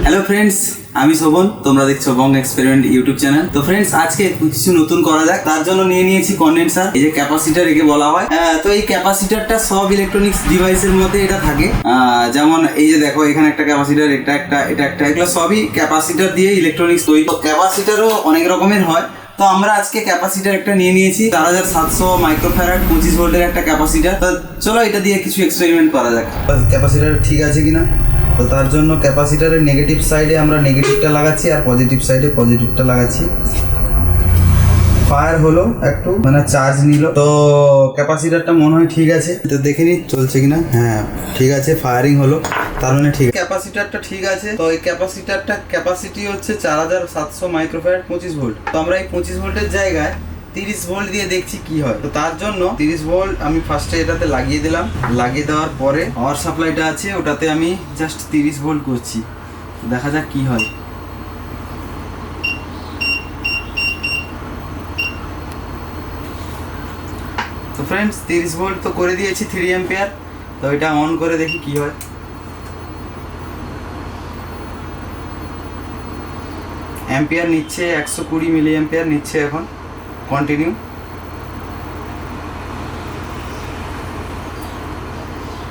Hello friends, আমি শোভন। তোমরা দেখছো বং এক্সপেরিমেন্ট ইউটিউব চ্যানেল। তো ফ্রেন্ডস, আজকে কিছু নতুন করা যাক, তার জন্য নিয়ে নিয়েছি কন্ডেন্সার। এই যে ক্যাপাসিটার একে বলা হয়। তো এই ক্যাপাসিটারটা সব ইলেকট্রনিক্স ডিভাইসের মধ্যে এটা থাকে। যেমন এই যে দেখো, এখানে একটা ক্যাপাসিটার, এটা একটা, এগুলো সবই ক্যাপাসিটার দিয়ে ইলেকট্রনিক্স তৈরি। তো ক্যাপাসিটারও অনেক রকমের হয়। তো আমরা আজকে ক্যাপাসিটার একটা নিয়ে নিয়েছি 4700 মাইক্রোফ্যারাড 25 ভোল্টের একটা ক্যাপাসিটার। তো চলো এটা দিয়ে কিছু এক্সপেরিমেন্ট করা যাক, ক্যাপাসিটার ঠিক আছে কিনা। তো তার জন্য ক্যাপাসিটারের নেগেটিভ সাইডে আমরা নেগেটিভটা লাগাচ্ছি আর পজিটিভ সাইডে পজিটিভটা লাগাচ্ছি। ফায়ার হলো একটু, মানে চার্জ নিল। তো ক্যাপাসিটারটা মনে হয় ঠিক আছে, তো দেখে নি চলছে কিনা। হ্যাঁ ঠিক আছে, ফায়ারিং হলো, তার মানে ঠিক। ক্যাপাসিটারটা ঠিক আছে। তো এই ক্যাপাসিটারটা ক্যাপাসিটি হচ্ছে 4700 মাইক্রোফ্যারাড 25 ভোল্ট। তো আমরা এই 25 ভোল্টের জায়গায় 30 ভোল্ট দিয়ে দেখছি কি হয়। তো তার জন্য 30 ভোল্ট আমি ফার্স্টে এটাতে লাগিয়ে দিলাম। লাগিয়ে দেওয়ার পরে পাওয়ার সাপ্লাইটা আছে, ওটাতে আমি জাস্ট 30 ভোল্ট করছি। দেখা যাক কি হয়। তো ফ্রেন্ডস, 30 ভোল্ট তো করে দিয়েছি, 3 অ্যাম্পিয়ার। তো এটা অন করে দেখি কি হয়। অ্যাম্পিয়ার নিচ্ছে 120 মিলি অ্যাম্পিয়ার নিচ্ছে এখন। কন্টিনিউ।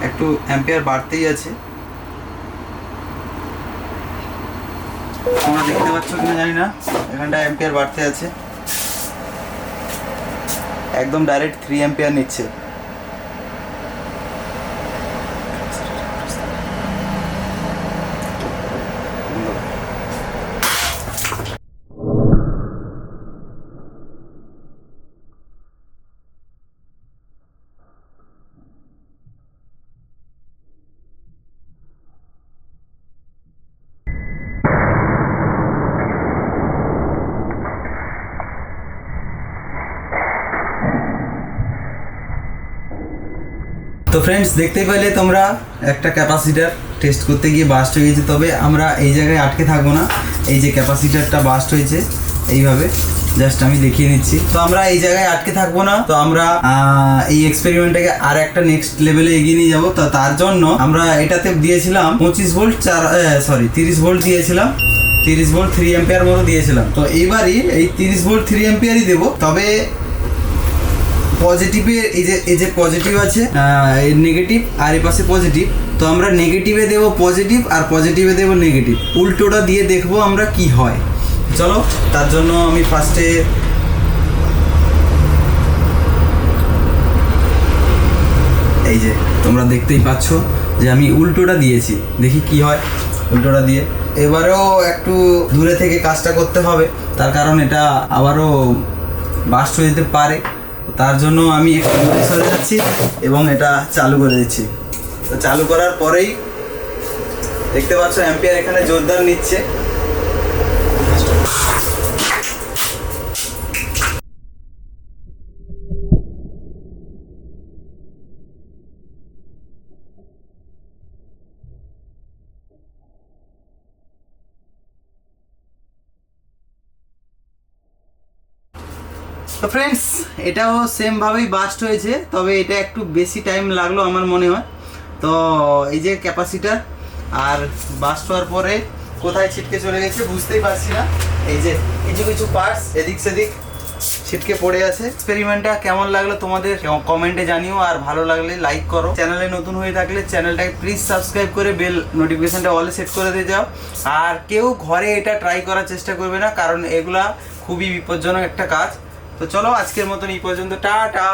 একটু অ্যাম্পিয়ার বাড়তেই আছে। তোমরা দেখতে পাচ্ছ কিনা জানি না, এখানটা অ্যাম্পিয়ার বাড়তে আছে। একদম ডাইরেক্ট 3 অ্যাম্পিয়ার নিচ্ছে। তো ফ্রেন্ডস, দেখতে পেলে তোমরা একটা ক্যাপাসিটার টেস্ট করতে গিয়ে বাস্ট হয়ে গেছে। তবে আমরা এই জায়গায় আটকে থাকবো না। এই যে ক্যাপাসিটারটা বাস্ট হয়েছে এইভাবে, জাস্ট আমি দেখিয়ে নিচ্ছি। তো আমরা এই জায়গায় আটকে থাকবো না। তো আমরা এই এক্সপেরিমেন্টটাকে আর একটা নেক্সট লেভেলে এগিয়ে নিয়ে যাবো। তো তার জন্য আমরা এটাতে দিয়েছিলাম 25 ভোল্ট 30 ভোল্ট দিয়েছিলাম। 30 ভোল্ট 3 অ্যাম্পিয়ার মতো দিয়েছিলাম। তো এইবারই এই 30 ভোল্ট 3 অ্যাম্পিয়ারই দেবো। তবে পজিটিভে এই যে পজিটিভ আছে, নেগেটিভ আর এই পাশে পজিটিভ। তো আমরা নেগেটিভে দেবো পজিটিভ আর পজিটিভে দেবো নেগেটিভ, উল্টোটা দিয়ে দেখবো আমরা কি হয়। চলো, তার জন্য আমি ফার্স্টে এই যে তোমরা দেখতেই পাচ্ছ যে আমি উল্টোটা দিয়েছি, দেখি কি হয় উল্টোটা দিয়ে। এবারেও একটু দূরে থেকে কাজটা করতে হবে, তার কারণ এটা আবারও বাস্ট হয়ে যেতে পারে। তার জন্য আমি একটু দূরে সরে যাচ্ছি এবং এটা চালু করে দিচ্ছি। তো চালু করার পরেই দেখতে পাচ্ছ অ্যাম্পিয়ার এখানে জোরদার নিচ্ছে। তো ফ্রেন্ডস, এটাও সেমভাবেই বাস্ট হয়েছে, তবে এটা একটু বেশি টাইম লাগলো আমার মনে হয়। তো এই যে ক্যাপাসিটার আর বাস্ট হওয়ার পরে কোথায় ছিটকে চলে গেছে বুঝতেই পারছি না। এই যে কিছু কিছু পার্টস এদিক সেদিক ছিটকে পড়ে আছে। এক্সপেরিমেন্টটা কেমন লাগলো তোমাদের কমেন্টে জানিও, আর ভালো লাগলে লাইক করো। চ্যানেলে নতুন হয়ে থাকলে চ্যানেলটাকে প্লিজ সাবস্ক্রাইব করে বেল নোটিফিকেশনটা অলে সেট করে দিয়ে যাও। আর কেউ ঘরে এটা ট্রাই করার চেষ্টা করবে না, কারণ এগুলা খুবই বিপজ্জনক একটা কাজ। তো চলো, আজকের মতন এই পর্যন্ত, টাটা।